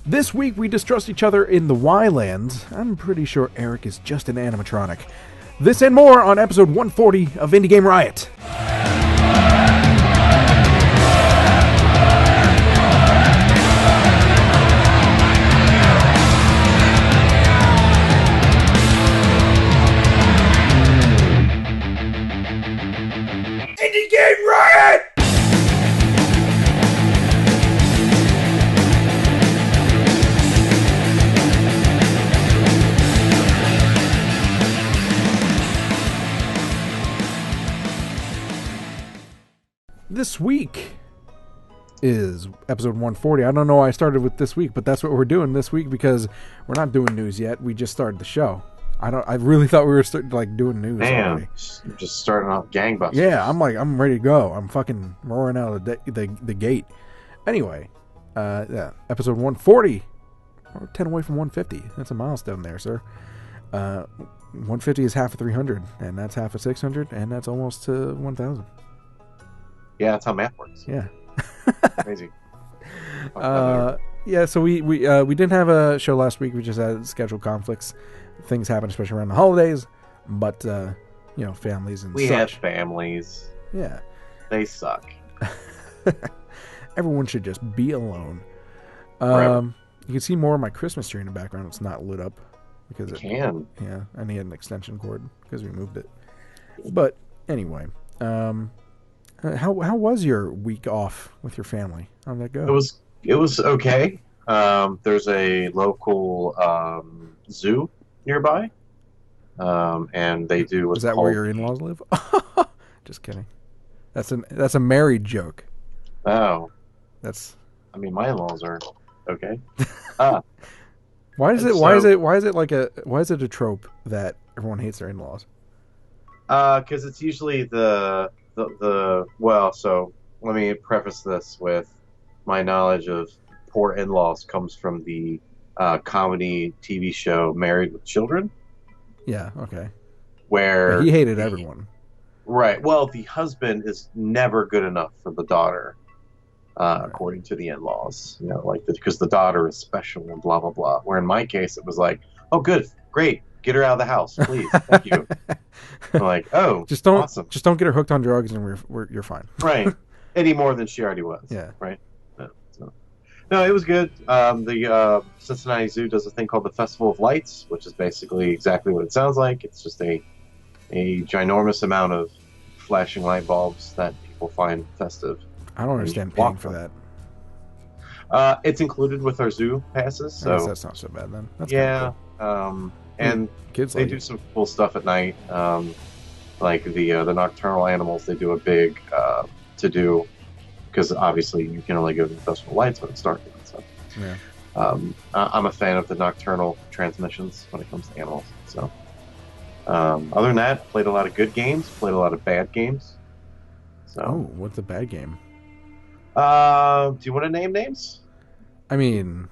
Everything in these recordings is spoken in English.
This week we distrust each other in the YLands. I'm pretty sure Eric is just an animatronic. This and more on episode 140 of Indie Game Riot. Indie Game Riot! This week is episode 140. I don't know why I started with this week, but that's what we're doing this week because we're not doing news yet. We just started the show. I really thought we were doing news already. Just starting off gangbusters. Yeah, I'm ready to go. I'm fucking roaring out of the gate. Anyway, yeah, episode 140. We're 10 away from 150. That's a milestone there, sir. 150 is half of 300, and that's half of 600, and that's almost to 1,000. Yeah, that's how math works. Yeah. Crazy. Yeah, so we didn't have a show last week. We just had scheduled conflicts. Things happen, especially around the holidays. But, families and we such. have families. Yeah. They suck. Everyone should just be alone. Forever. You can see more of my Christmas tree in the background. It's not lit up. Because it can. Yeah, I need an extension cord because we moved it. But, anyway. How was your week off with your family? How'd that go? It was okay. There's a local zoo nearby, and they do. Is that where your in-laws live? Just kidding. That's a married joke. Oh, I mean, my in-laws are okay. Why is it a trope that everyone hates their in-laws? Because it's usually so let me preface this with my knowledge of poor in-laws comes from the comedy TV show Married with Children. Yeah, okay. Where he hated everyone. Right. Well, the husband is never good enough for the daughter, according to the in-laws. Because the daughter is special and blah, blah, blah. Where in my case, it was like, oh, good, great. Get her out of the house, please. Thank you. I'm like, oh, awesome. Just don't get her hooked on drugs, and you're fine. Right. Any more than she already was. Yeah. Right. No, it was good. The Cincinnati Zoo does a thing called the Festival of Lights, which is basically exactly what it sounds like. It's just a ginormous amount of flashing light bulbs that people find festive. I don't understand paying for that. It's included with our zoo passes, so that's not so bad then. That's cool. And they do some cool stuff at night, like the nocturnal animals. They do a big to-do, because obviously you can only go to the Festival Lights when it's dark and stuff. Yeah. I'm a fan of the nocturnal transmissions when it comes to animals. So, other than that, played a lot of good games, played a lot of bad games. So, what's a bad game? Do you want to name names? I mean,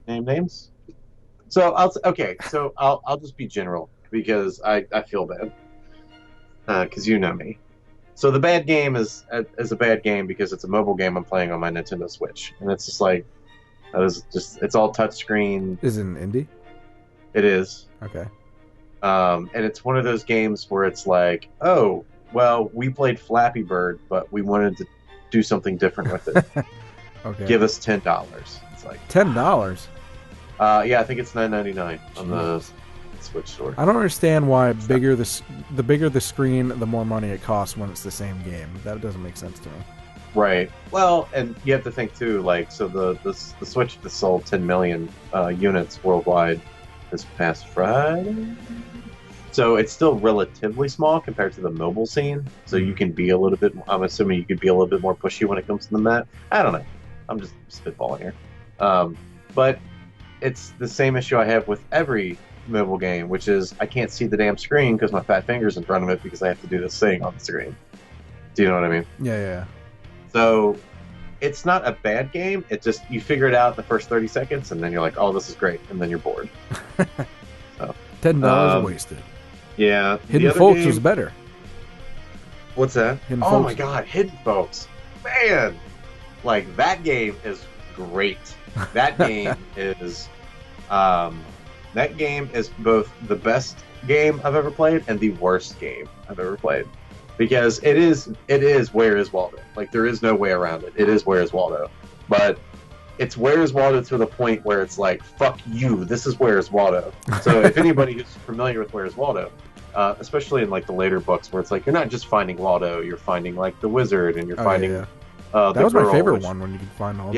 name names. So I'll just be general because I feel bad because you know me. So the bad game is a bad game because it's a mobile game I'm playing on my Nintendo Switch, and it's just like it's all touchscreen. Is it an indie? It is. Okay. And it's one of those games where it's like, oh, well, we played Flappy Bird, but we wanted to do something different with it. Okay. Give us $10. It's like $10. Yeah, I think it's $9.99 on the Switch store. I don't understand why the bigger the screen, the more money it costs when it's the same game. That doesn't make sense to me. Right. Well, and you have to think too, so the Switch just sold 10 million units worldwide this past Friday. So it's still relatively small compared to the mobile scene. So you can be a little bit. I'm assuming you could be a little bit more pushy when it comes to the Met. I don't know. I'm just spitballing here. But it's the same issue I have with every mobile game, which is I can't see the damn screen because my fat finger's in front of it because I have to do this thing on the screen. Do you know what I mean? Yeah. So it's not a bad game. It just, you figure it out in the first 30 seconds, and then you're like, oh, this is great. And then you're bored. So, $10 wasted. Yeah. Hidden Folks was better. What's that? Hidden Oh Folks. my god, Hidden Folks. Man! Like, that game is great. That game is both the best game I've ever played and the worst game I've ever played, because it is Where is Waldo? Like, there is no way around it. It is Where is Waldo, but it's Where is Waldo to the point where it's like, fuck you, this is Where is Waldo. So if anybody who's familiar with Where is Waldo, especially in like the later books, where it's like you're not just finding Waldo, you're finding like the wizard, and you're finding that was girl, my favorite one, when you can find all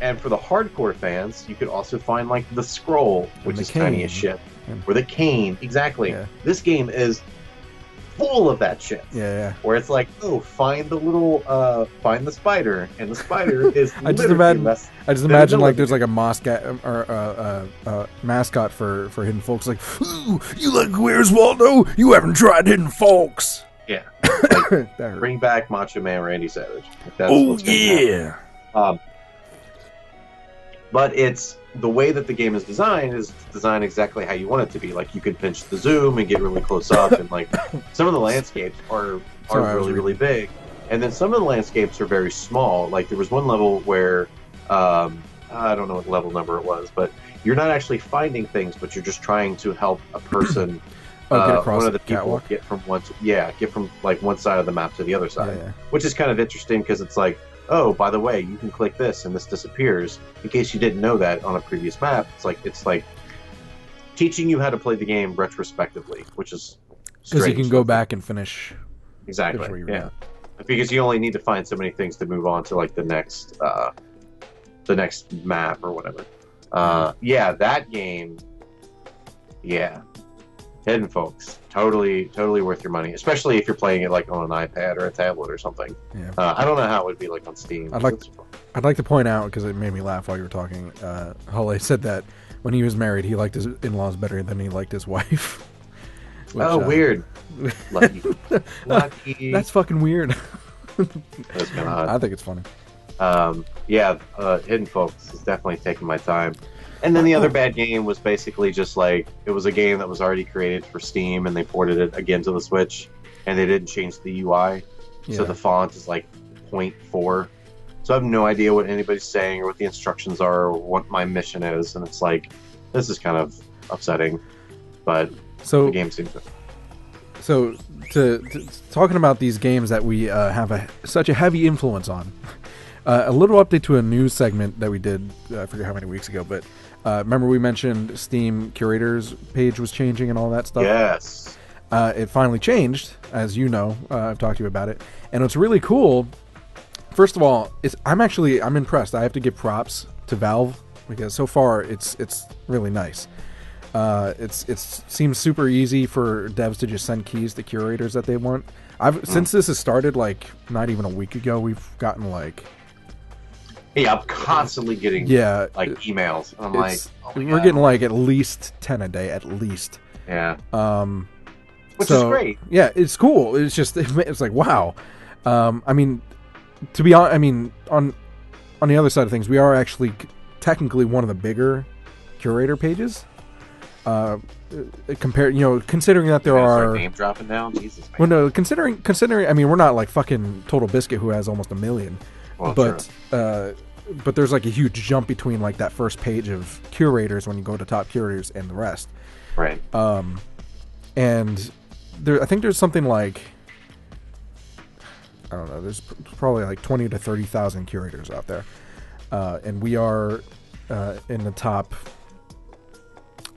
and for the hardcore fans, you could also find like the scroll, which is tiny as shit, or the cane. Exactly. Yeah. This game is full of that shit. Yeah. Where it's like, oh, find the spider, and the spider is I just imagine like there's like a mascot or mascot for Hidden Folks, like, ooh, you like Where's Waldo? You haven't tried Hidden Folks. Yeah. Like, bring back Macho Man Randy Savage. Oh yeah. But it's the way that the game is designed exactly how you want it to be. Like, you can pinch the zoom and get really close up, and like some of the landscapes are really big, and then some of the landscapes are very small. Like, there was one level where I don't know what level number it was, but you're not actually finding things, but you're just trying to help a person. Get across one of the people catwalk? get from like one side of the map to the other side, which is kind of interesting, because it's like, oh, by the way, you can click this and this disappears. In case you didn't know that on a previous map, it's like teaching you how to play the game retrospectively, which is because you can go back and finish. Exactly. Yeah. Because you only need to find so many things to move on to like the next map or whatever. That game. Yeah. Hidden Folks, totally worth your money, especially if you're playing it like on an iPad or a tablet or something. Yeah. I don't know how it would be like on Steam. I'd like to point out, because it made me laugh while you were talking. Hole said that when he was married, he liked his in-laws better than he liked his wife. Which, weird. Lucky. That's fucking weird. That's kind of odd. I think it's funny. Hidden Folks is definitely taking my time. And then the other bad game was basically just like, it was a game that was already created for Steam, and they ported it again to the Switch, and they didn't change the UI. Yeah. So the font is like 0.4. So I have no idea what anybody's saying or what the instructions are or what my mission is. And it's like, this is kind of upsetting. But the game seems to... So, talking about these games that we have such a heavy influence on, a little update to a news segment that we did, I forget how many weeks ago, but remember we mentioned Steam Curators page was changing and all that stuff? Yes. It finally changed, as you know. I've talked to you about it. And what's really cool, first of all, I'm impressed. I have to give props to Valve, because so far it's really nice. It seems super easy for devs to just send keys to curators that they want. Since this has started, like, not even a week ago, we've gotten like... Yeah, I'm constantly getting emails. I'm like, we're getting like at least 10 a day, at least. Yeah. Which is great. Yeah, it's cool. It's just it's like, wow. I mean, to be honest, on the other side of things, we are actually technically one of the bigger curator pages. Considering that there are name dropping down, Jesus. Man. Well, no, considering, I mean, we're not like fucking Total Biscuit, who has almost 1 million. Well, but there's like a huge jump between like that first page of curators when you go to top curators and the rest. Right. And I think there's something like, I don't know, there's probably like 20 to 30,000 curators out there. And we are in the top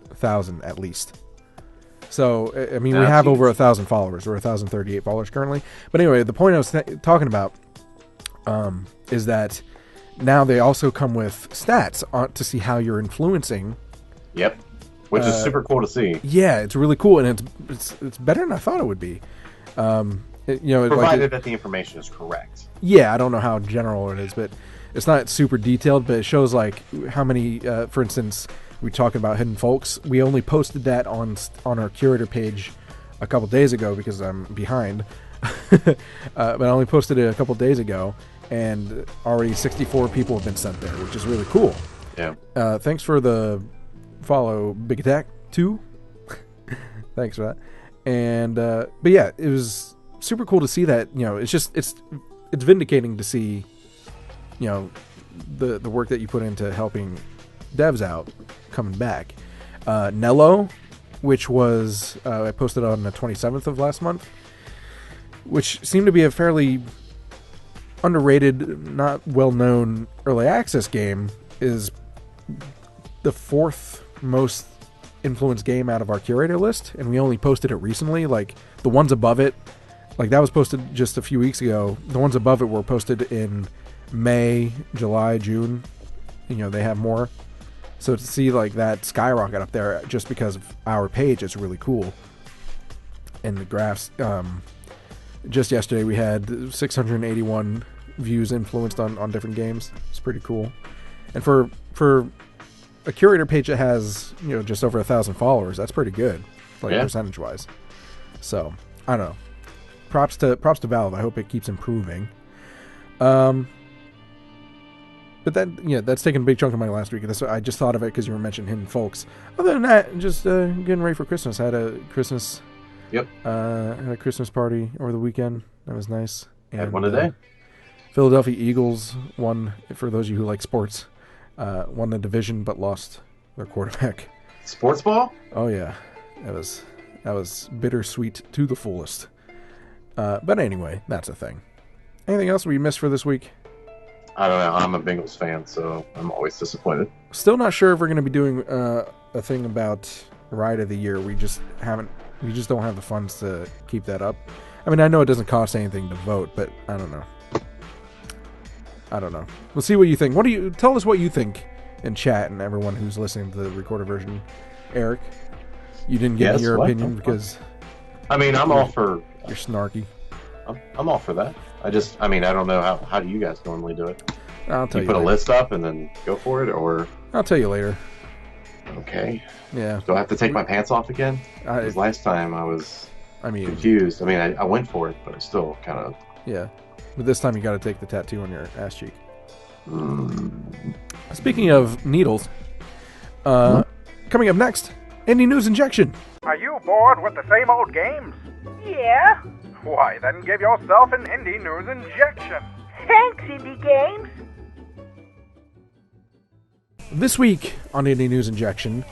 1,000 at least. So, I mean, we have over 1,000 followers. We're 1,038 followers currently. But anyway, the point I was talking about is that now they also come with stats to see how you're influencing. Yep, which is super cool to see. Yeah, it's really cool, and it's better than I thought it would be. Provided that the information is correct. Yeah, I don't know how general it is, but it's not super detailed. But it shows like how many. For instance, we talk about Hidden Folks. We only posted that on our curator page a couple days ago because I'm behind. But I only posted it a couple days ago. And already 64 people have been sent there, which is really cool. Yeah. Thanks for the follow, Big Attack 2. Thanks for that. And but yeah, it was super cool to see that. It's vindicating to see, the work that you put into helping devs out coming back. Nello, which was I posted on the 27th of last month, which seemed to be a fairly underrated, not well-known early access game, is the 4th most influenced game out of our curator list, and we only posted it recently. Like, the ones above it, like, that was posted just a few weeks ago. The ones above it were posted in May, July, June. You know, they have more. So to see, like, that skyrocket up there just because of our page is really cool. And the graphs, just yesterday we had 681 views influenced on different games. It's pretty cool. And for a curator page that has, you know, just over 1,000 followers, that's pretty good, like, percentage wise. So I don't know. Props to Valve. I hope it keeps improving. But that's taking a big chunk of my last week. I just thought of it because you were mentioning Hidden Folks. Other than that, just getting ready for Christmas. I had a Christmas. Yep. Had a Christmas party over the weekend. That was nice. And had one today. Philadelphia Eagles won. For those of you who like sports, won the division but lost their quarterback. Sports ball? Oh yeah, that was bittersweet to the fullest. But anyway, that's a thing. Anything else we missed for this week? I don't know. I'm a Bengals fan, so I'm always disappointed. Still not sure if we're going to be doing a thing about Riot of the Year. We just don't have the funds to keep that up. I mean, I know it doesn't cost anything to vote, but I don't know. We'll see what you think. Tell us what you think in chat, and everyone who's listening to the recorded version. Eric, you didn't give me your opinion because... I mean, I'm all for... You're snarky. I'm all for that. I don't know how do you guys normally do it? I'll tell you. Put later. A list up and then go for it, or... I'll tell you later. Okay. Yeah. Do I have to take my pants off again? Because last time I was confused. I mean, I went for it, but it's still kind of... Yeah. But this time you got to take the tattoo on your ass cheek. Speaking of needles, coming up next, Indie News Injection. Are you bored with the same old games? Yeah. Why, then give yourself an Indie News Injection. Thanks, Indie Games. This week on Indie News Injection,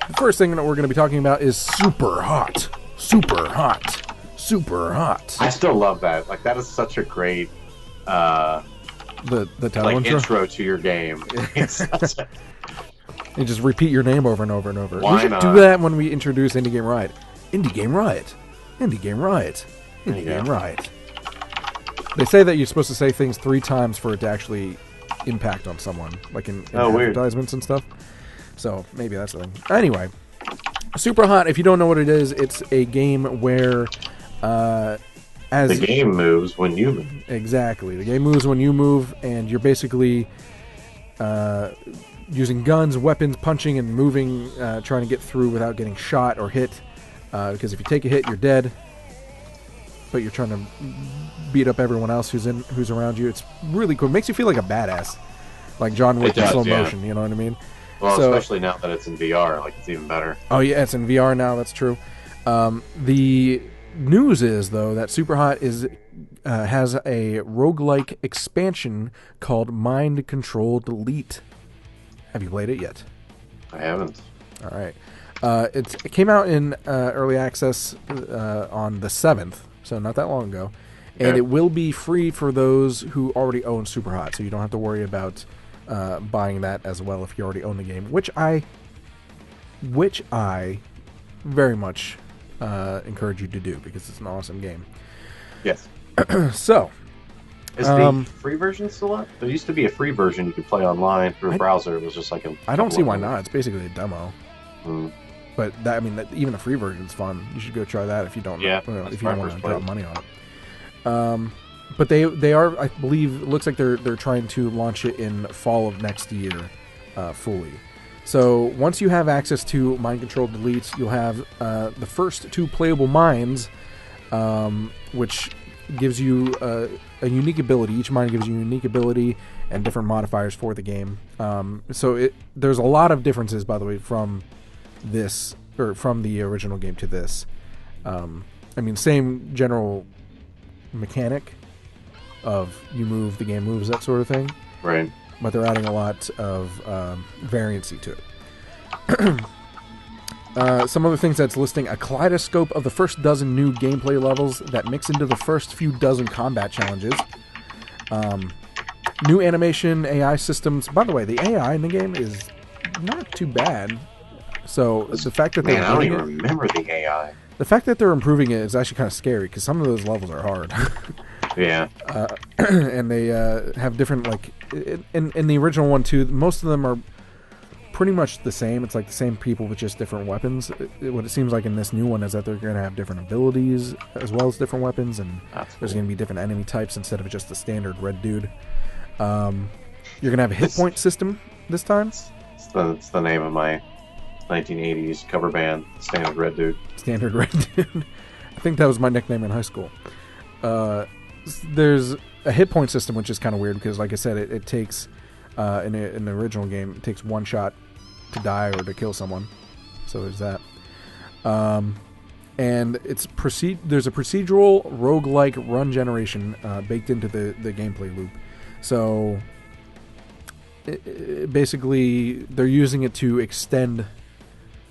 the first thing that we're going to be talking about is Superhot. Superhot. Superhot. I still love that. Like, that is such a great the title intro to your game. You just repeat your name over and over and over. Why we should not? do that when we introduce Indie Game Riot. Indie Game Riot. Indie Game Riot. Indie Game Riot. They say that you're supposed to say things 3 times for it to actually impact on someone, like in advertisements and stuff. So maybe that's the thing. Anyway, Superhot, if you don't know what it is, it's a game where as the game moves when you move. Exactly. The game moves when you move, and you're basically using guns, weapons, punching, and moving, trying to get through without getting shot or hit. Because if you take a hit, you're dead. But you're trying to beat up everyone else who's around you. It's really cool. It makes you feel like a badass, like John Wick in slow motion. You know what I mean? Well, especially now that it's in VR, like, it's even better. Oh yeah, it's in VR now. That's true. The news is, though, that Superhot has a roguelike expansion called Mind Control Delete. Have you played it yet? I haven't. All right. It came out in early access on the 7th, so not that long ago. And it will be free for those who already own Superhot, so you don't have to worry about buying that as well if you already own the game, which I very much encourage you to do because it's an awesome game. Yes. So, is the free version still up? There used to be a free version you could play online through a browser. It was just like I don't see why not. It's basically a demo. But even the free version is fun. You should go try that if you don't. Yeah, if you don't want to drop money on it. But they are, I believe, it looks like they're trying to launch it in fall of next year, fully. So once you have access to Mind Control Delete, you'll have the first 2 playable minds, which gives you a unique ability. Each mind gives you a unique ability and different modifiers for the game. So there's a lot of differences, by the way, from this or from the original game to this. Same general mechanic of you move, the game moves, that sort of thing. Right. but they're adding a lot of variancy to it. Some other things that's listing: a kaleidoscope of the first dozen new gameplay levels that mix into the first few dozen combat challenges. New animation, AI systems. By the way, the AI in the game is not too bad. So the fact that I don't even remember the AI. The fact that they're improving it is actually kind of scary because some of those levels are hard. Yeah. And they have different, like, in the original one too, most of them are pretty much the same. It's like the same people with just different weapons. What it seems like in this new one is that they're going to have different abilities as well as different weapons, and there's going to be different enemy types instead of just the standard red dude. You're going to have a hit point system this time. It's the name of my 1980s cover band, Standard Red Dude. Standard Red Dude. I think that was my nickname in high school. There's a hit point system, which is kind of weird because, like I said, it takes in the original game, it takes one shot to die or to kill someone. So there's that. And it's there's a procedural roguelike run generation baked into the gameplay loop. So basically, they're using it to extend.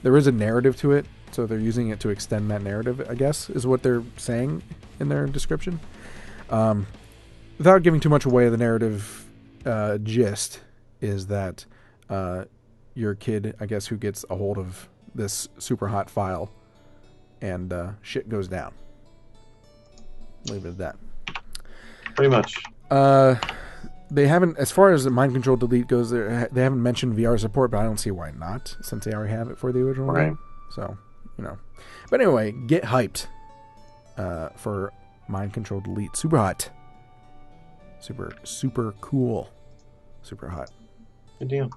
There is a narrative to it, so they're using it to extend that narrative, I guess, is what they're saying in their description. Without giving too much away, the narrative gist is that your kid, I guess, who gets a hold of this Superhot file, and shit goes down. Leave it at that. Pretty much. They haven't, as far as the mind control delete goes, they haven't mentioned VR support, but I don't see why not, since they already have it for the original game. So, But anyway, get hyped for mind control delete. Super hot. Super cool. Super hot. Good deal.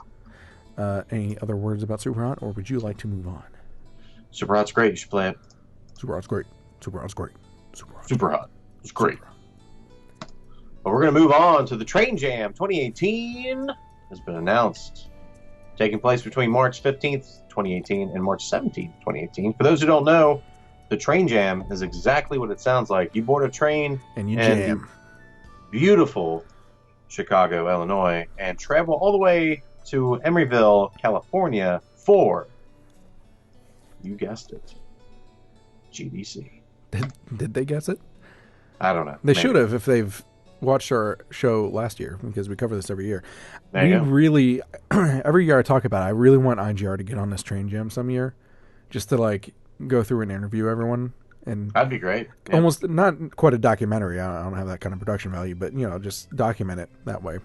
Any other words about Superhot, or would you like to move on? Superhot's great. You should play it. Superhot's great. Superhot's great. Superhot. It's great. But we're going to move on to the Train Jam 2018 has been announced. Taking place between March 15th, 2018 and March 17th, 2018. For those who don't know, the Train Jam is exactly what it sounds like. You board a train and you jam. Beautiful Chicago, Illinois, and travel all the way to Emeryville, California for, you guessed it, GDC. Did they guess it? I don't know. They should have if they've watched our show last year, because we cover this every year. There you go. Really, every year I talk about it, I really want IGR to get on this Train Jam some year, just to like go through and interview everyone. And that'd be great. Yeah. Almost not quite a documentary. I don't have that kind of production value, but just document it that way.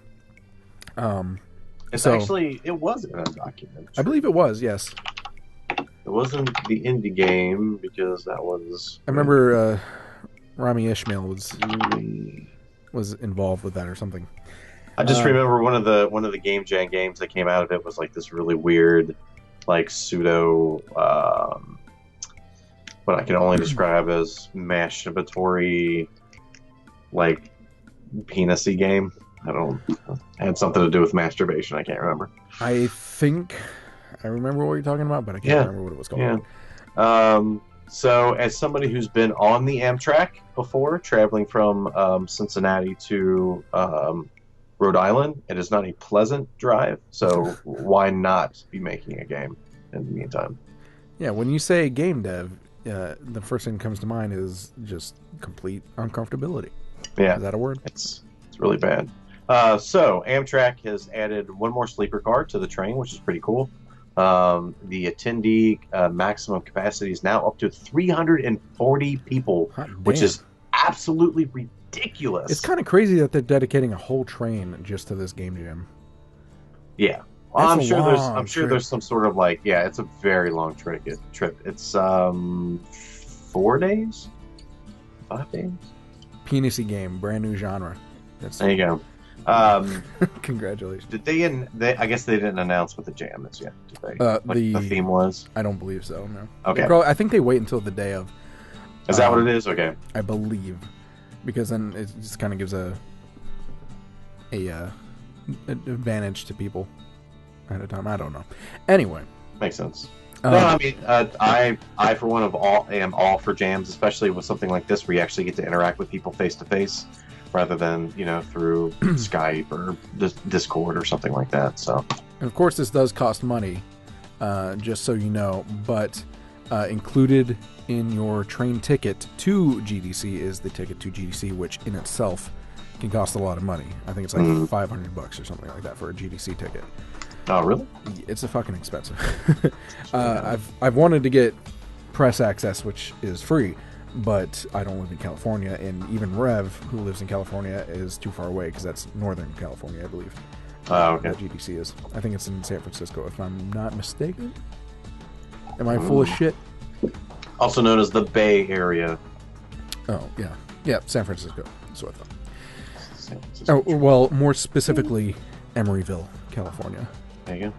It wasn't a documentary. I believe it was, yes. It wasn't the indie game because that was. I remember Rami Ishmael was involved with that or something. I just remember one of the Game Jam games that came out of it was like this really weird, like pseudo, what I can only describe as masturbatory, like penis-y game. It had something to do with masturbation. I can't remember. I think I remember what you're talking about, but I can't remember what it was called. Yeah. So, as somebody who's been on the Amtrak before, traveling from Cincinnati to Rhode Island, it is not a pleasant drive. So, why not be making a game in the meantime? Yeah, when you say game dev, the first thing that comes to mind is just complete uncomfortability. Yeah. Is that a word? It's really bad. So, Amtrak has added one more sleeper car to the train, which is pretty cool. The attendee maximum capacity is now up to 340 people, which is absolutely ridiculous. It's kind of crazy that they're dedicating a whole train just to this game jam. Yeah, I'm sure there's some sort of it's a very long trip. It's 4 days, 5 days. Penis-y game, brand new genre. There you go. Congratulations. Did they? I guess they didn't announce what the jam is yet. Did they? The theme was? I don't believe so. No. Okay. I think they wait until the day of. Is that what it is? Okay. I believe, because then it just kind of gives a advantage to people at a time. I don't know. Anyway, makes sense. No, I mean, I for one am all for jams, especially with something like this where you actually get to interact with people face to face. rather than through Skype or Discord or something like that. So, and of course, this does cost money, just so you know. But included in your train ticket to GDC is the ticket to GDC, which in itself can cost a lot of money. I think it's like $500 or something like that for a GDC ticket. Oh, really? It's a fucking expensive. I've wanted to get press access, which is free, but I don't live in California, and even Rev, who lives in California, is too far away because that's Northern California, I believe. Oh, okay. What GDC is. I think it's in San Francisco, if I'm not mistaken. Am I full of shit? Also known as the Bay Area. Oh, yeah. Yeah, San Francisco. That's what I thought. Oh, well, more specifically, Emeryville, California. There you go.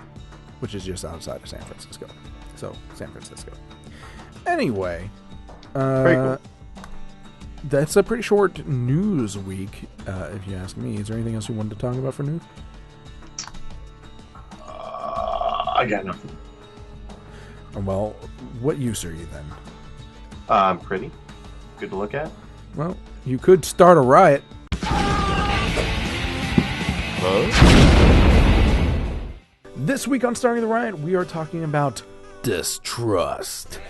Which is just outside of San Francisco. So, San Francisco. Anyway, Very cool. That's a pretty short news week, if you ask me. Is there anything else you wanted to talk about for news? I got nothing. Well, what use are you then? Pretty. Good to look at. Well, you could start a riot. This week on Starting the Riot, we are talking about Distrust.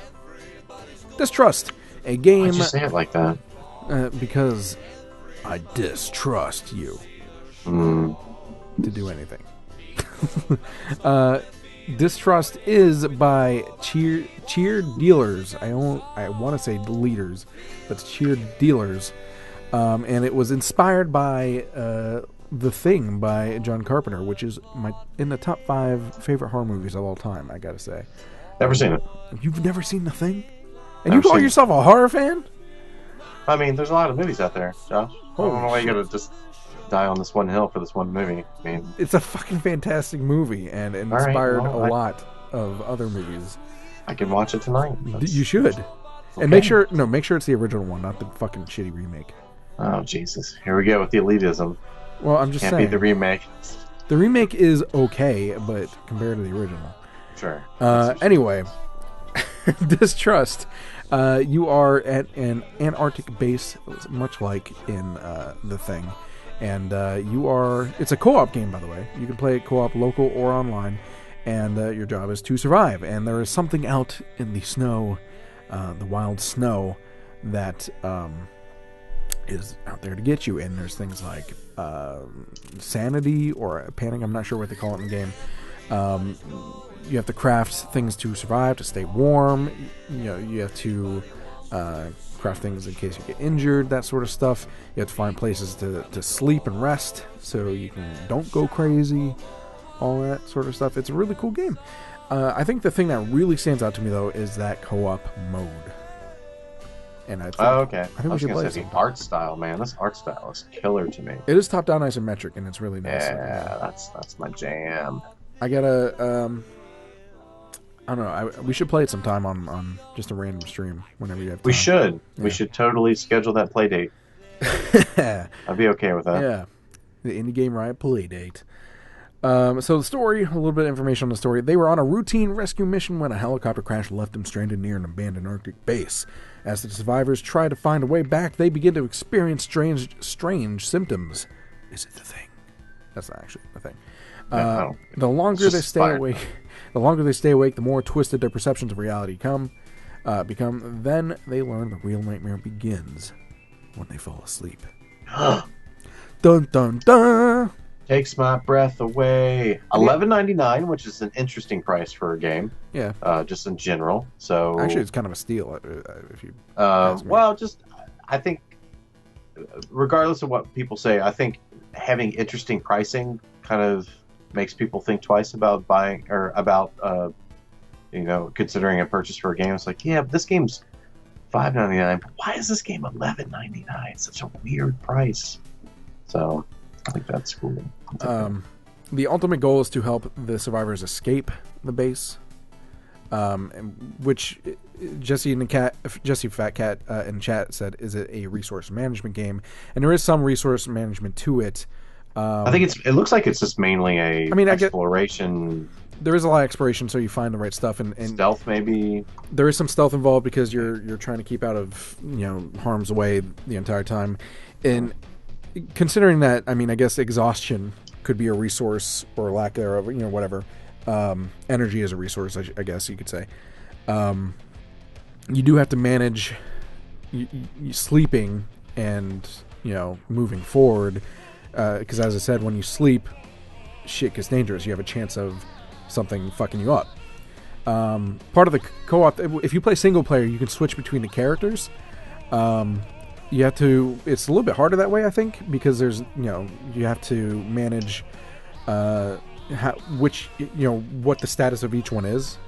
Distrust, a game... Why'd you say it like that? Because I distrust you to do anything. Distrust is by Cheer Dealers. I want to say leaders, but it's Cheer Dealers. And it was inspired by The Thing by John Carpenter, which is in the top 5 favorite horror movies of all time, I gotta say. Never seen it. You've never seen The Thing? And Never you call seen yourself a horror fan? I mean, there's a lot of movies out there, Josh. I don't know why you gotta just die on this one hill for this one movie. I mean, it's a fucking fantastic movie and it inspired a lot of other movies. I can watch it tonight. You should. Okay. And make sure it's the original one, not the fucking shitty remake. Oh, Jesus. Here we go with the elitism. Well, I'm just saying. Can't beat the remake. The remake is okay, but compared to the original. Sure. Anyway, Distrust. You are at an Antarctic base, much like in The Thing. And it's a co-op game, by the way. You can play it co-op, local or online. And your job is to survive. And there is something out in the snow, the wild snow, that is out there to get you. And there's things like sanity or panic. I'm not sure what they call it in the game. You have to craft things to survive, to stay warm. You have to craft things in case you get injured, that sort of stuff. You have to find places to sleep and rest so you don't go crazy, all that sort of stuff. It's a really cool game. I think the thing that really stands out to me, though, is that co-op mode. And I think, okay. I think we should play the art style, man. This art style is killer to me. It is top-down isometric, and it's really nice. Yeah, that's my jam. I gotta, I don't know. We should play it sometime on just a random stream whenever you have time. We should. Yeah. We should totally schedule that play date. I'd be okay with that. Yeah. The Indie Game Riot play date. So the story, a little bit of information on the story. They were on a routine rescue mission when a helicopter crash left them stranded near an abandoned Arctic base. As the survivors try to find a way back, they begin to experience strange symptoms. Is it The Thing? That's not actually The Thing. The longer they stay awake, the more twisted their perceptions of reality become. Then they learn the real nightmare begins when they fall asleep. Dun dun dun. Takes my breath away. $11.99, which is an interesting price for a game. Yeah. Just in general. So actually, it's kind of a steal if you. Well, I think, regardless of what people say, I think having interesting pricing kind of makes people think twice about buying or about considering a purchase for a game. It's like, yeah, but this game's $5.99, but why is this game $11.99? Such a weird price. So I think that's cool. The ultimate goal is to help the survivors escape the base, which Jesse Fat Cat in chat said, is it a resource management game? And there is some resource management to it. I think it looks like it's just mainly exploration. There is a lot of exploration, so you find the right stuff and stealth. Maybe there is some stealth involved because you're trying to keep out of harm's way the entire time. And considering that, I mean, I guess exhaustion could be a resource or lack thereof, whatever. Energy is a resource, I guess you could say. You do have to manage you sleeping and, moving forward. Because as I said, when you sleep, shit gets dangerous. You have a chance of something fucking you up. Part of the co-op, if you play single player, you can switch between the characters. You have to. It's a little bit harder that way, I think, because there's you have to manage what the status of each one is.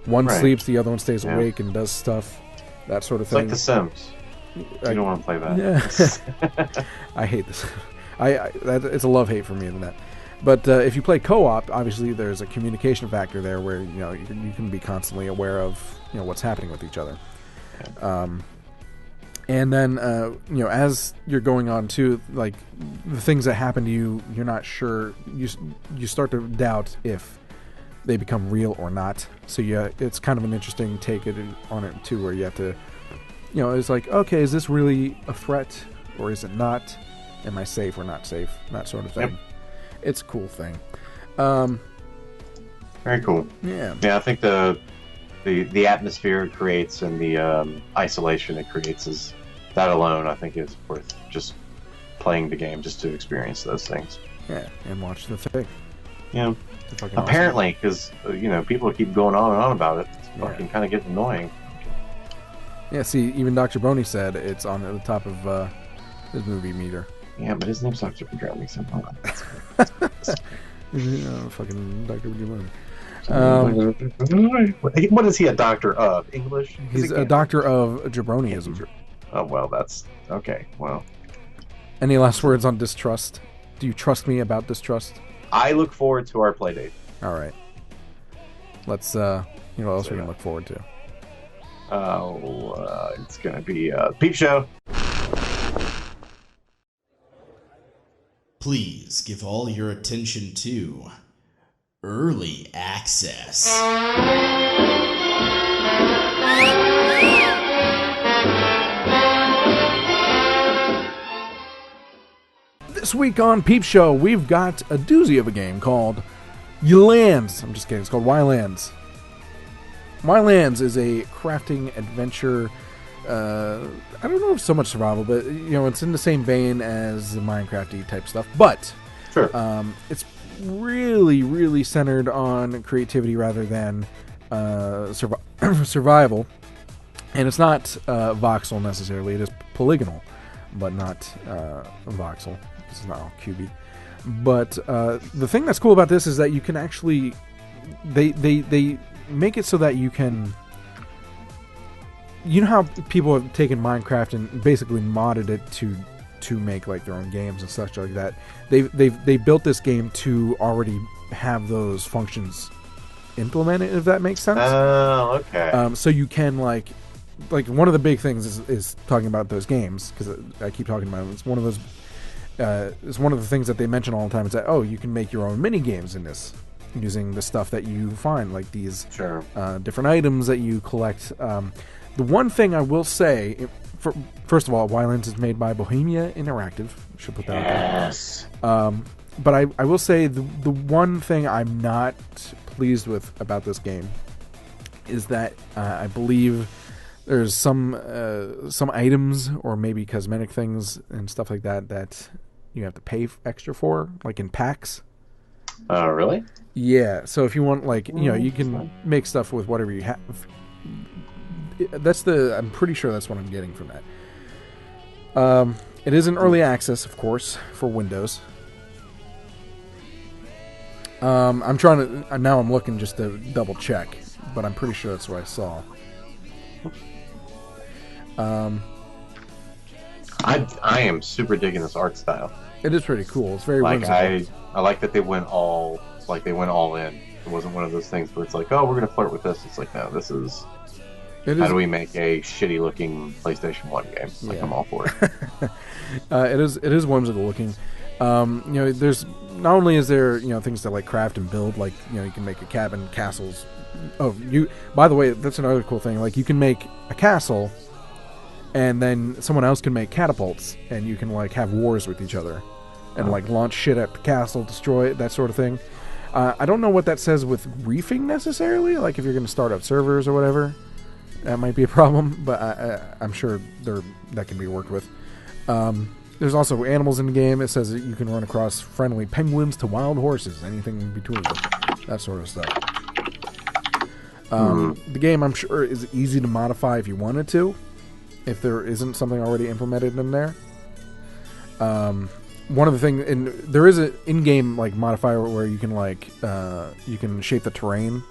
One sleeps, the other one stays awake and does stuff, that sort of thing. It's like The Sims. You don't want to play that. Yeah. I hate this. It's a love-hate for me in that. But if you play co-op, obviously there's a communication factor there where you can be constantly aware of what's happening with each other. And then as you're going on too, like the things that happen to you, you're not sure. You start to doubt if they become real or not. So it's kind of an interesting take on it too, where you have to, it's like, okay, is this really a threat or is it not? Am I safe or not safe? That sort of thing. Yep. It's a cool thing. Very cool. Yeah. Yeah, I think the atmosphere it creates and the isolation it creates is that alone, I think, is worth just playing the game just to experience those things. Yeah, and watch the thing. Yeah. Apparently, because people keep going on and on about it. It's fucking kind of getting annoying. Yeah. See, even Dr. Boney said it's on the top of his movie meter. Yeah, but his name's Dr. Boney. Fucking Dr. Boney. What is he a doctor of? English? He's a doctor of jabroniism. Oh, well, that's... Okay, well. Any last words on Distrust? Do you trust me about Distrust? I look forward to our play date. All right. Let's, what else we can look forward to? It's going to be Peep Show. Please give all your attention to Early Access. This week on Peep Show, we've got a doozy of a game called YLands. I'm just kidding. It's called YLands. YLands is a crafting adventure. I don't know if so much survival, but it's in the same vein as the Minecraft-y type stuff. But sure. It's really, really centered on creativity rather than survival. And it's not voxel necessarily. It is polygonal, but not voxel. This is not all cubey. But the thing that's cool about this is that you can actually they make it so that you can. You know how people have taken Minecraft and basically modded it to make like their own games and such like that. They built this game to already have those functions implemented, if that makes sense. Oh, okay. So you can like one of the big things is talking about those games, because I keep talking about it. It's one of those. It's one of the things that they mention all the time. Is that you can make your own mini games in this using the stuff that you find, like these different items that you collect. The one thing I will say, first of all, YLands is made by Bohemia Interactive. Should put that out there. But I will say the one thing I'm not pleased with about this game is that I believe there's some items or maybe cosmetic things and stuff like that you have to pay extra for, like in packs. Really? Yeah. So if you want, you can make stuff with whatever you have. I'm pretty sure that's what I'm getting from that. It is an early access, of course, for Windows. I'm trying to now. I'm looking just to double check, but I'm pretty sure that's what I saw. I am super digging this art style. It is pretty cool. It's very whimsical. I like that they went all in. It wasn't one of those things where it's like, oh, we're gonna flirt with this. It's like, no, this is. How do we make a shitty looking PlayStation 1 game? I'm all for it. It is whimsical looking. There's not only is there things to craft and build, you can make a cabin, castles. By the way, that's another cool thing. You can make a castle, and then someone else can make catapults, and you can like have wars with each other, and like launch shit at the castle, destroy it, that sort of thing. I don't know what that says with reefing necessarily. Like if you're going to start up servers or whatever, that might be a problem. But I'm sure that can be worked with. There's also animals in the game. It says that you can run across friendly penguins to wild horses, anything in between, that sort of stuff. The game, I'm sure, is easy to modify if you wanted to, if there isn't something already implemented in there. One of the things, and there is an in-game like modifier where you can like you can shape the terrain.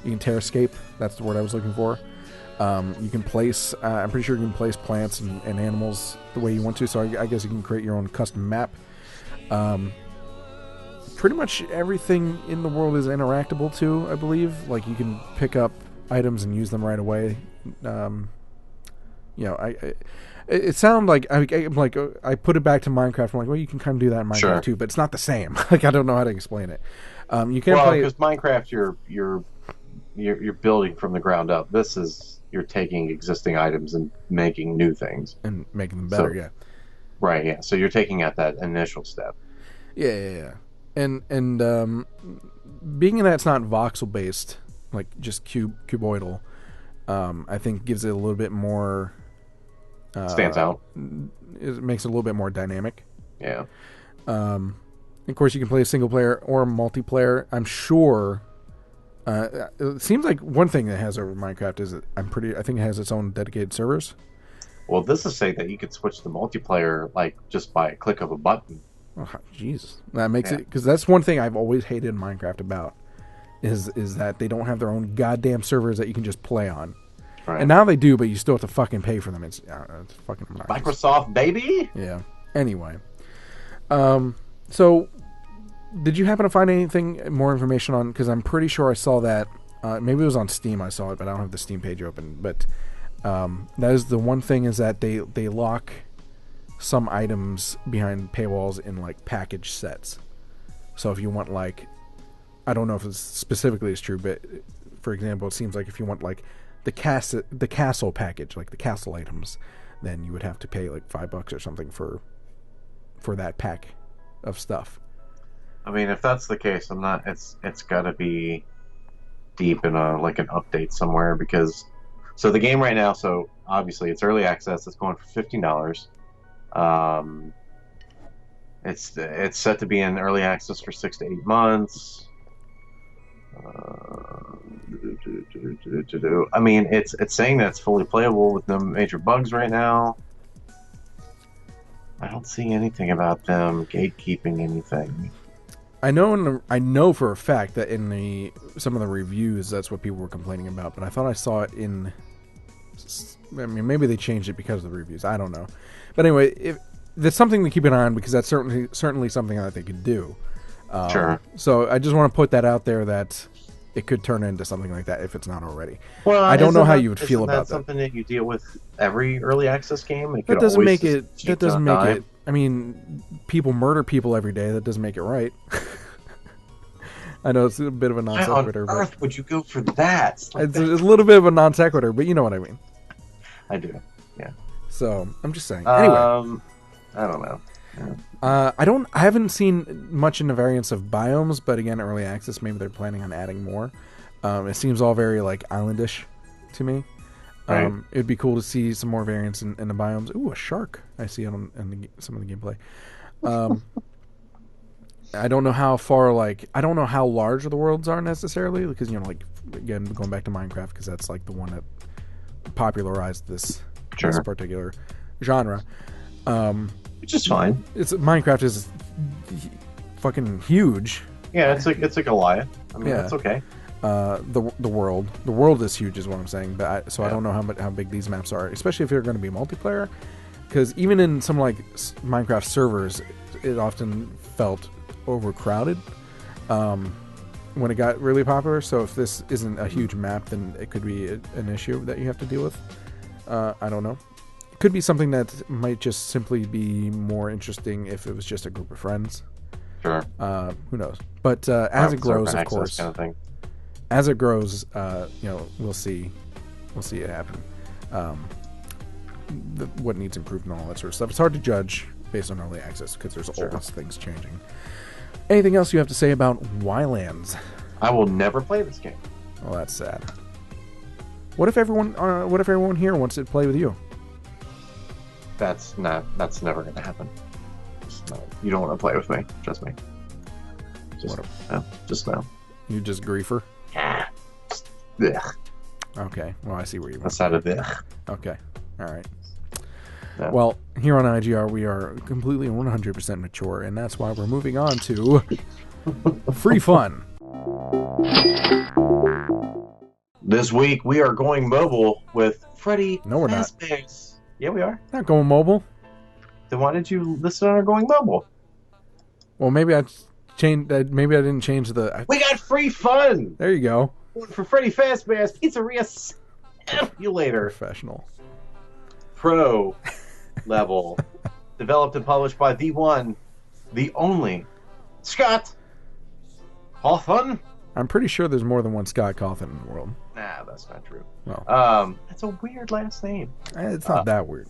You can terrascape. That's the word I was looking for. You can place. I'm pretty sure you can place plants and animals the way you want to. So I guess you can create your own custom map. Pretty much everything in the world is interactable too, I believe. Like you can pick up items and use them right away. It sounded like I put it back to Minecraft. I'm like, well, you can kind of do that in Minecraft too, but it's not the same. Like I don't know how to explain it. You can't play because Minecraft, you're building from the ground up. This is you're taking existing items and making new things and making them better. Yeah, right. Yeah, so you're taking out that initial step. Yeah. And being that it's not voxel based, like just cuboidal, I think gives it a little bit more stands out. It makes it a little bit more dynamic. Yeah. Of course, you can play single player or multiplayer. I'm sure. It seems like one thing that it has over Minecraft is I think it has its own dedicated servers. Well, this is saying that you could switch to multiplayer like just by a click of a button. Oh, jeez, that makes it, because that's one thing I've always hated in Minecraft about is that they don't have their own goddamn servers that you can just play on. Right. And now they do, but you still have to fucking pay for them. It's fucking obnoxious. Microsoft, baby. Yeah. Anyway, so did you happen to find anything more information on? Because I'm pretty sure I saw that. Maybe it was on Steam. I saw it, but I don't have the Steam page open. But that is the one thing, is that they lock some items behind paywalls in like package sets. So if you want like, I don't know if it's specifically is true, but for example, it seems like if you want like the castle package, like the castle items, then you would have to pay like $5 or something for that pack of stuff. I mean, if that's the case, I'm not. It's got to be deep in an update somewhere, because so the game right now. So obviously it's early access. It's going for $15. It's set to be in early access for 6 to 8 months. I mean, it's saying that it's fully playable with no major bugs right now. I don't see anything about them gatekeeping anything. I know for a fact that in some of the reviews, that's what people were complaining about. But I thought I saw it in. I mean, maybe they changed it because of the reviews. I don't know. But anyway, there's something to keep an eye on, because that's certainly something that they could do. Sure. So I just want to put that out there, that it could turn into something like that if it's not already. Well, I don't know how you would feel about that. Isn't that something that you deal with every early access game? That doesn't make it. I mean, people murder people every day. That doesn't make it right. I know it's a bit of a non sequitur. Why on earth would you go for that? It's a little bit of a non sequitur, but you know what I mean. I do. Yeah. So I'm just saying. Anyway, I don't know. Yeah. I haven't seen much in the variants of biomes, but again, early access. Maybe they're planning on adding more. It seems all very like islandish to me. Right. It'd be cool to see some more variants in the biomes. Ooh, a shark! I see it in some of the gameplay. I don't know how far, I don't know how large the worlds are necessarily, because again, going back to Minecraft, because that's like the one that popularized this particular genre. Which is fine. Minecraft is fucking huge. Yeah, it's a Goliath. I mean, that's okay. The world is huge, is what I'm saying. But I don't know how big these maps are, especially if they're going to be multiplayer. Because even in some Minecraft servers, it often felt overcrowded when it got really popular. So if this isn't a huge map, then it could be an issue that you have to deal with. I don't know. It could be something that might just simply be more interesting if it was just a group of friends. Sure. Who knows? But as it grows, of course, kind of thing. As it grows, we'll see it happen. what needs improved and all that sort of stuff. It's hard to judge based on early access because there's Sure. always things changing. Anything else you have to say about YLands? I will never play this game. Well, that's sad. What if everyone here wants to play with you? That's never going to happen. You don't want to play with me. Trust me. Just no. You just griefer? Ugh. Okay. Well, I see where you went. That's out of it. Okay. All right. No. Well, here on IGR, we are completely 100% mature, and that's why we're moving on to free fun. This week, we are going mobile with Freddy No, we're not. Fazbear. Yeah, we are. Not going mobile. Then why did you listen on our going mobile? Well, maybe I changed. Maybe I didn't change the. We got free fun! There you go. For Freddy Fazbear's Pizzeria Simulator. Professional. Pro level. Developed and published by the one, the only, Scott Hawthorne. I'm pretty sure there's more than one Scott Cawthon in the world. Nah, that's not true. Well, That's a weird last name. it's not that weird.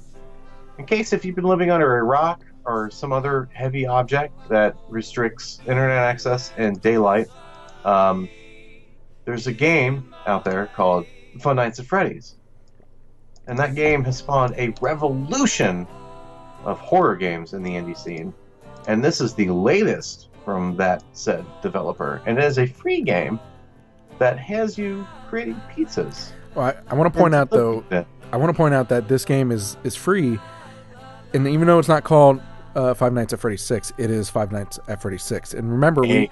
In case if you've been living under a rock or some other heavy object that restricts internet access and daylight, there's a game out there called Fun Nights at Freddy's. And that game has spawned a revolution of horror games in the indie scene. And this is the latest from that said developer. And it is a free game that has you creating pizzas. Well, I want to point out though. I want to point out that this game is free, and even though it's not called Five Nights at Freddy's 6, it is Five Nights at Freddy's 6. And remember, Hey,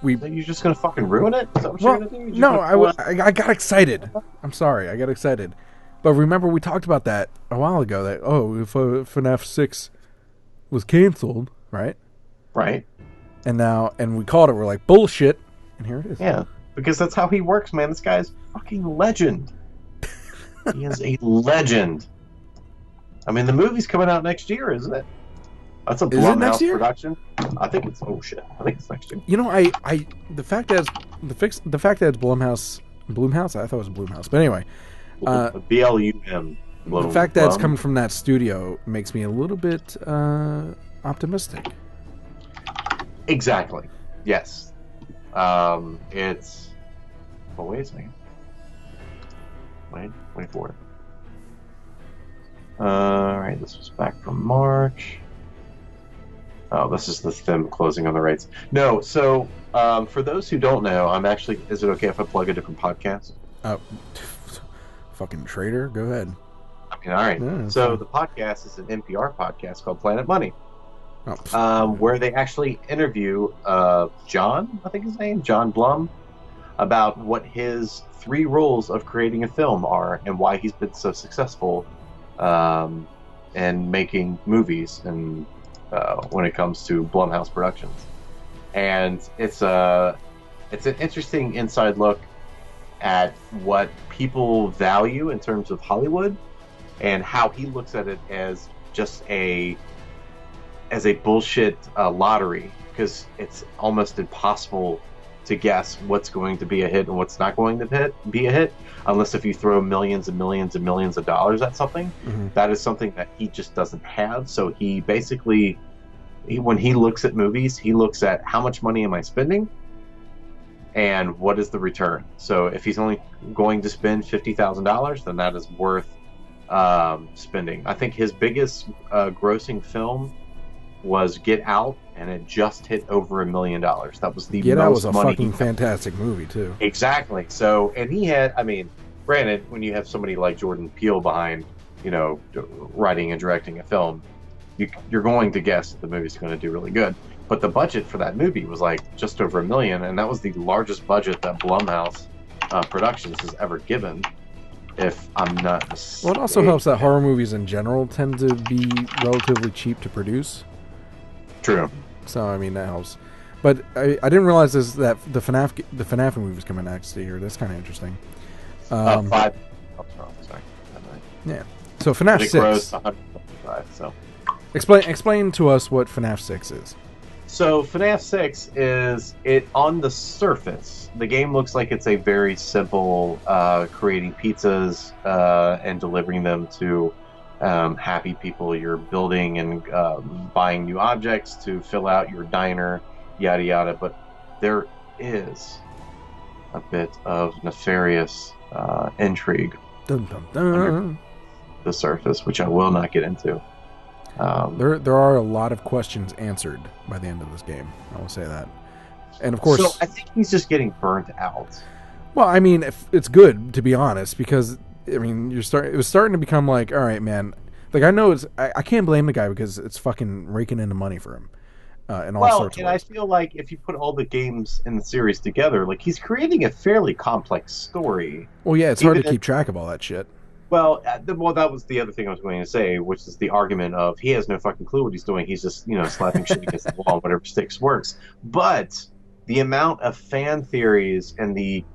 we You're just gonna fucking ruin it? Is that what well, you're gonna do? You're no, just gonna I got excited. I'm sorry, I got excited. But remember, we talked about that a while ago. That if FNAF 6 was canceled, right? Right. And we called it. We're like bullshit, and here it is. Yeah, because that's how he works, man. This guy's fucking legend. He is a legend. I mean, the movie's coming out next year, isn't it? That's a Is it next Blumhouse year? production. I think it's. Oh shit! I think it's next year. You know, the fact that it's Blumhouse. I thought it was Blumhouse, but anyway, BLUM. the fact that it's coming from that studio makes me a little bit optimistic. Exactly. Yes. It's. Oh, wait a second. Wait for it. Alright, this was back from March. Oh, this is them closing on the rights. No, so, for those who don't know, I'm actually. Is it okay if I plug a different podcast? Oh, fucking traitor. Go ahead. I mean, alright. Yeah, So, the podcast is an NPR podcast called Planet Money. Oh, Where they actually interview John, I think his name, John Blum, about what his 3 rules of creating a film are and why he's been so successful in making movies and when it comes to Blumhouse Productions. And it's an interesting inside look at what people value in terms of Hollywood and how he looks at it as just a bullshit lottery, because it's almost impossible to guess what's going to be a hit and what's not going to be a hit unless if you throw millions and millions and millions of dollars at something. Mm-hmm. That is something that he just doesn't have. So he basically, when he looks at movies, he looks at how much money am I spending and what is the return. So if he's only going to spend $50,000, then that is worth spending. I think his biggest grossing film was Get Out, and it just hit over $1 million. That was the Get most Out was a money fucking fantastic movie too. Exactly. So, and he had, I mean, granted, when you have somebody like Jordan Peele behind, writing and directing a film, you're going to guess that the movie's going to do really good. But the budget for that movie was like just over $1 million, and that was the largest budget that Blumhouse Productions has ever given. If I'm not mistaken. Well, it also helps that horror movies in general tend to be relatively cheap to produce. True. So I mean that helps. But I didn't realize that the FNAF movie was coming next year. That's kind of interesting. 5. Oh, sorry. Yeah. So FNAF It 6. grossed 155. So. Explain to us what FNAF 6 is. So FNAF 6 is, it on the surface, the game looks like it's a very simple creating pizzas and delivering them to happy people. You're building and buying new objects to fill out your diner, yada yada. But there is a bit of nefarious intrigue Dun, dun, dun. the surface, which I will not get into. There are a lot of questions answered by the end of this game. I will say that. And of course, so I think he's just getting burnt out. well, I mean, it's good to be honest, because I mean, it was starting to become like, all right, man. Like I know I can't blame the guy because it's fucking raking in the money for him, and all sorts of I ways. feel like if you put all the games in the series together, like he's creating a fairly complex story. Well, yeah, it's hard to even keep track of all that shit. Well, that was the other thing I was going to say, which is the argument of he has no fucking clue what he's doing. He's just, slapping shit against the wall and whatever sticks works. But the amount of fan theories and the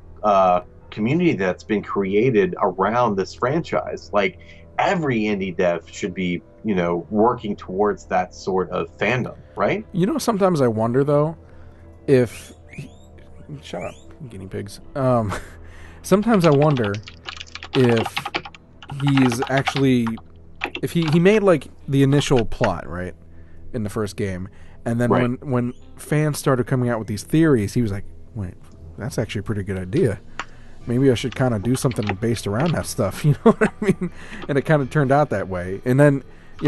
community that's been created around this franchise, like every indie dev should be, working towards that sort of fandom, right? Sometimes I wonder though, if shut up, guinea pigs. Sometimes I wonder if he's actually, if he made like the initial plot right in the first game, and then Right. when fans started coming out with these theories, he was like, wait, that's actually a pretty good idea. Maybe I should kind of do something based around that stuff. You know what I mean? And it kind of turned out that way. And then,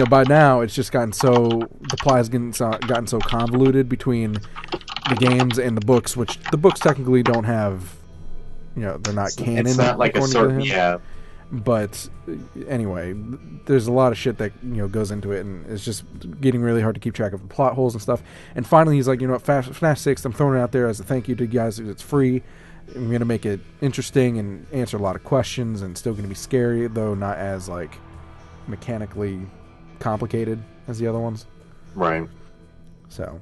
by now it's just gotten so, the plot has gotten so convoluted between the games and the books, which the books technically don't have, they're not canon. It's not like a according to certain, him. yeah. But anyway, there's a lot of shit that goes into it, and it's just getting really hard to keep track of the plot holes and stuff. And finally, he's like, FNAF 6, I'm throwing it out there as a thank you to you guys. It's free. I'm gonna make it interesting and answer a lot of questions, and still gonna be scary, though not as like mechanically complicated as the other ones. Right. So,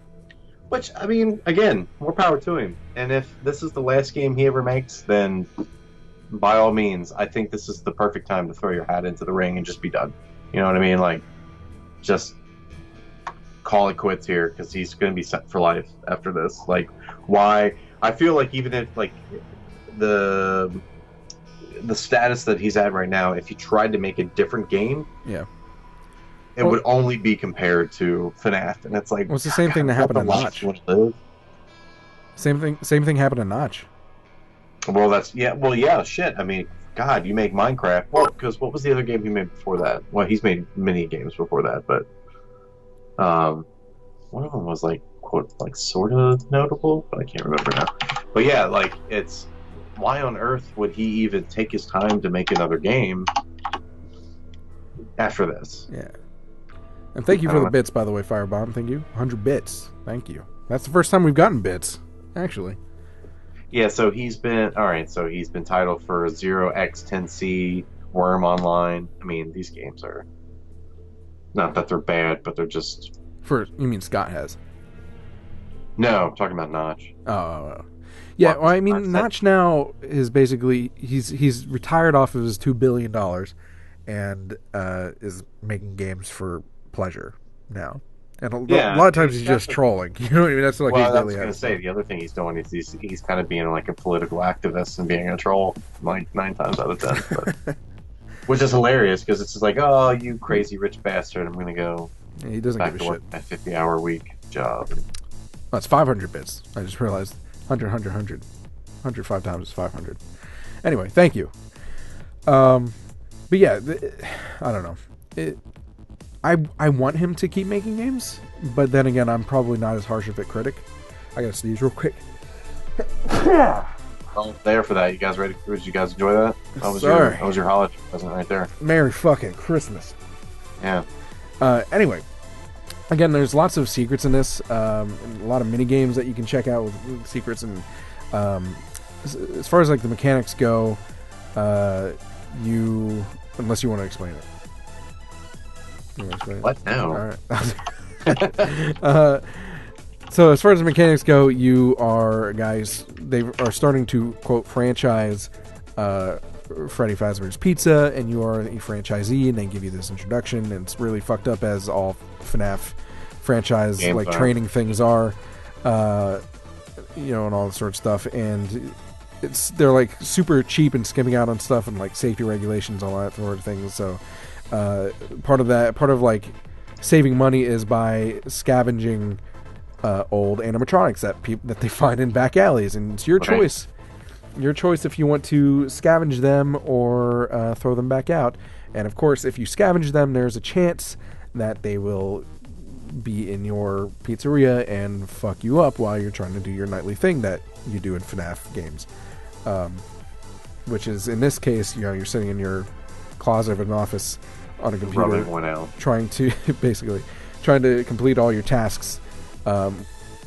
Which, I mean, again, more power to him. And if this is the last game he ever makes, then by all means, I think this is the perfect time to throw your hat into the ring and just be done. You know what I mean? Like, just call it quits here, because he's going to be set for life after this. Like, why? I feel like even if, like, the status that he's at right now, if he tried to make a different game, yeah. it would only be compared to FNAF. And it's like, Well, it's the same thing that happened to Notch. Same thing happened to Notch. Well, yeah, shit. I mean, God, you make Minecraft. Well, because what was the other game he made before that? Well, he's made many games before that, but one of them was like, quote, like sort of notable, but I can't remember now. But yeah, like, it's, why on earth would he even take his time to make another game after this? Yeah. And thank you for the bits, by the way, Firebomb. Thank you. 100 bits. Thank you. That's the first time we've gotten bits, actually. Yeah, so he's been titled for 0x10C, Worm Online. I mean, these games are, not that they're bad, but they're just... You mean Scott has? No, I'm talking about Notch. Oh. Yeah, well, I mean, Notch now is basically, he's retired off of his $2 billion and is making games for pleasure now. And a lot of times he's just trolling. You know what I mean? That's like well, his I was daily going to say, the other thing he's doing is he's kind of being like a political activist and being a troll, like 9 times out of 10. But, which is hilarious, because it's just like, oh, you crazy rich bastard, I'm going to go he doesn't back give a to work shit. a 50-hour week job. Oh, it's 500 bits. I just realized 100 5 times is 500. Anyway, thank you. But yeah, I don't know. I want him to keep making games, but then again, I'm probably not as harsh of a critic. I gotta sneeze real quick. I'm there for that. You guys ready? Did you guys enjoy that? That was your holiday present right there. Merry fucking Christmas. Yeah. Anyway, again, there's lots of secrets in this. A lot of mini games that you can check out with secrets, and as far as like the mechanics go, unless you want to explain it. You want to explain What now? All right. So as far as the mechanics go, you are guys. They are starting to quote franchise Freddy Fazbear's Pizza, and you are a franchisee, and they give you this introduction, and it's really fucked up as all FNAF franchise Game like fun. training things are, and all this sort of stuff, and they're like super cheap and skimming out on stuff and like safety regulations, all that sort of things. So Part of like saving money is by scavenging old animatronics that they find in back alleys, and it's your choice. Your choice if you want to scavenge them or throw them back out. And of course, if you scavenge them, there's a chance that they will be in your pizzeria and fuck you up while you're trying to do your nightly thing that you do in FNAF games. Which is, in this case, you're sitting in your closet of an office on a computer, trying to complete all your tasks,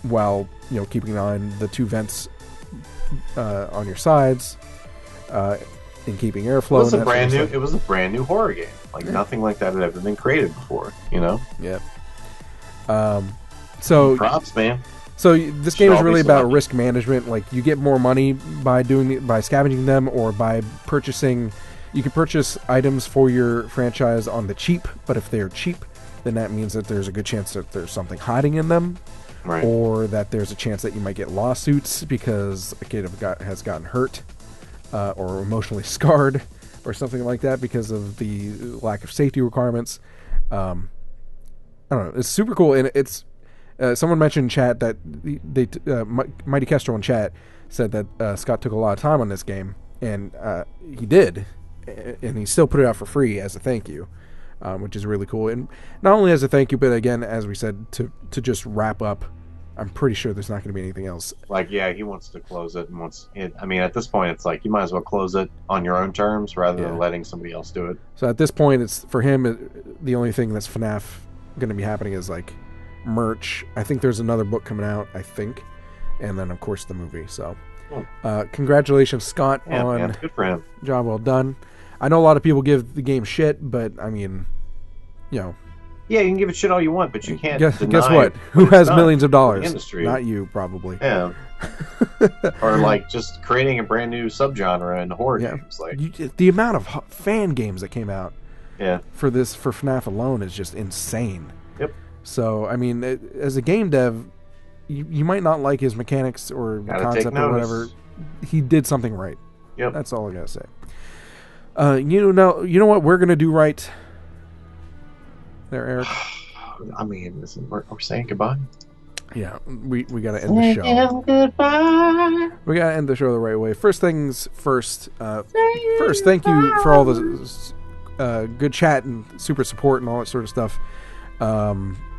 while keeping an eye on the two vents on your sides, and keeping airflow. It was a brand new horror game. Like nothing like that had ever been created before. Yeah. So props, man. So this game is really about risk management. Like you get more money by scavenging them or by purchasing. You can purchase items for your franchise on the cheap, but if they're cheap, then that means that there's a good chance that there's something hiding in them, right? Or that there's a chance that you might get lawsuits because a kid has gotten hurt or emotionally scarred or something like that because of the lack of safety requirements. I don't know. It's super cool, and it's. Someone mentioned in chat that Mighty Kestrel in chat said that Scott took a lot of time on this game, and he did, and he still put it out for free as a thank you, which is really cool. And not only as a thank you, but again, as we said, to just wrap up. I'm pretty sure there's not going to be anything else. Like, yeah, he wants to close it, I mean, at this point, it's like you might as well close it on your own terms rather than letting somebody else do it. So at this point, it's for him. The only thing that's FNAF going to be happening is like merch. I think there's another book coming out, and then of course the movie. So congratulations, Scott, on man, good for him. Job well done. I know a lot of people give the game shit, but I mean, yeah, you can give it shit all you want, but you can't guess what? Who has millions of dollars? Industry. Not you, probably. Yeah. Or like just creating a brand new subgenre in horror games. Like the amount of fan games that came out for FNAF alone is just insane. Yep. So, I mean, as a game dev, you might not like his mechanics or concept or whatever. He did something right. Yep. That's all I gotta say. You know what we're gonna do right there, Eric? I mean, we're saying goodbye. Yeah, we gotta end the show. Goodbye. We gotta end the show the right way. First things first. First, thank you for all the good chat and super support and all that sort of stuff.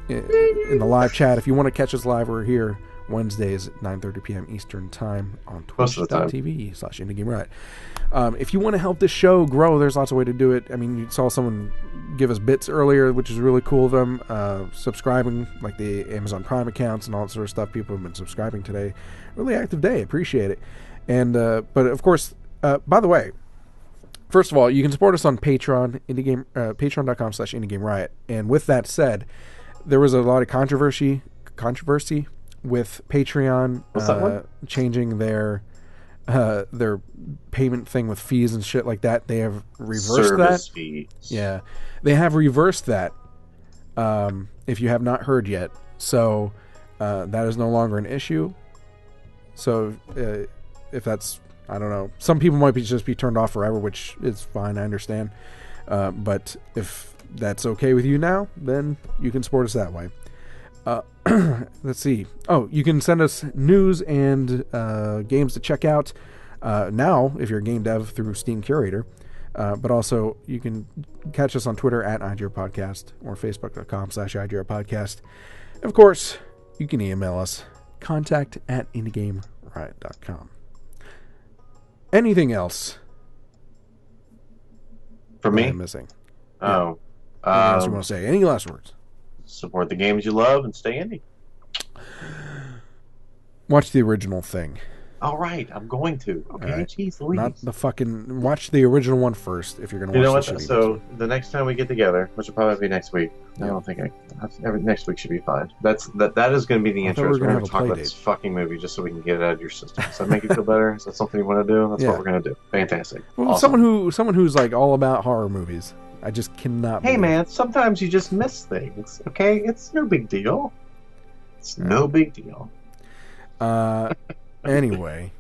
In the live chat. If you want to catch us live, we're here Wednesdays at 9:30 p.m. Eastern Time on twitch.tv/Indie Game Riot. If you want to help this show grow, there's lots of ways to do it. I mean, you saw someone give us bits earlier, which is really cool of them. Subscribing, like the Amazon Prime accounts and all that sort of stuff. People have been subscribing today. Really active day. Appreciate it. And but of course, by the way, first of all, you can support us on Patreon, patreon.com/Indie Game Riot. And with that said, there was a lot of controversy with Patreon changing their payment thing with fees and shit like that. They have reversed Service that. Fees. Yeah, they have reversed that. If you have not heard yet, so that is no longer an issue. So if that's, I don't know, some people might just be turned off forever, which is fine. I understand. But if that's okay with you now, then you can support us that way. Let's see. Oh, you can send us news and games to check out now if you're a game dev through Steam Curator. But also you can catch us on Twitter at IGR Podcast or Facebook.com/IGR Podcast. Of course, you can email us contact@indiegameriot.com. Anything else? For me? I'm missing. Oh. Anything else you want to say? Any last words? Support the games you love and stay indie. Watch the original thing. All right, I'm going to. Okay, right. Jeez Louise. Not the fucking... Watch the original one first if you're going to watch the shitty So version. the next time we get together, which will probably be next week. I don't think next week should be fine. That is going to be the intro. We're going to talk about this fucking movie just so we can get it out of your system. Does that make you feel better? Is that something you want to do? That's what we're going to do. Fantastic. Well, awesome. someone who's like all about horror movies. I just cannot. Hey man, sometimes you just miss things. Okay, it's no big deal. It's no big deal. Anyway,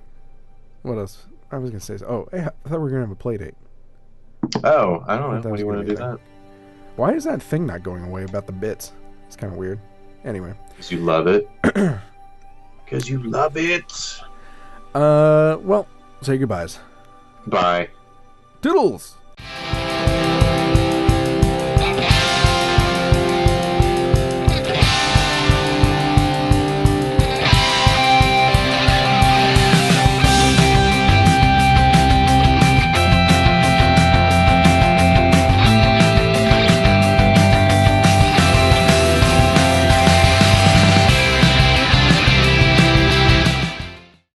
what else? I was gonna say. Oh, hey, I thought we were gonna have a play date. Oh, I don't know. What do you want to do Why is that thing not going away about the bits? It's kind of weird. Anyway. Because you love it. Because you love it. Well, say goodbyes. Bye. Doodles!